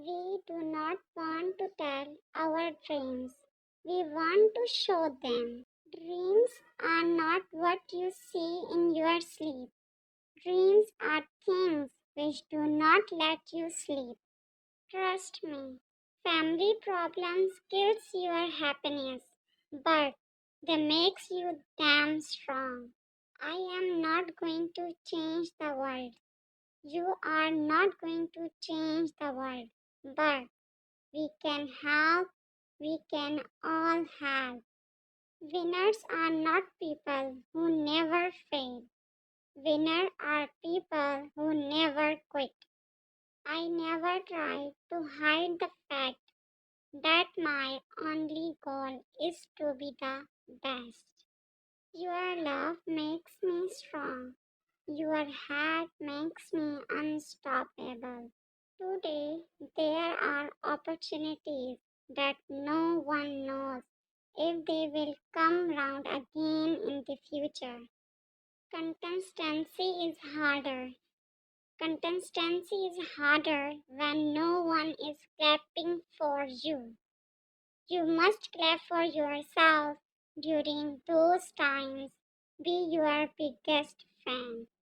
We do not want to tell our dreams. We want to show them. Dreams are not what you see in your sleep. Dreams are things which do not let you sleep. Trust me. Family problems kills your happiness, but they makes you damn strong. I am not going to change the world. You are not going to change the world, but we can help. We can all help. Winners are not people who never fail. Winners are people who never quit. I never tried to hide the fact that my only goal is to be the best. Your love makes me strong. Your heart makes me unstoppable. Today, there are opportunities that no one knows if they will come round again in the future. Consistency is harder. Consistency is harder when no one is clapping for you. You must clap for yourself during those times. Be your biggest fan.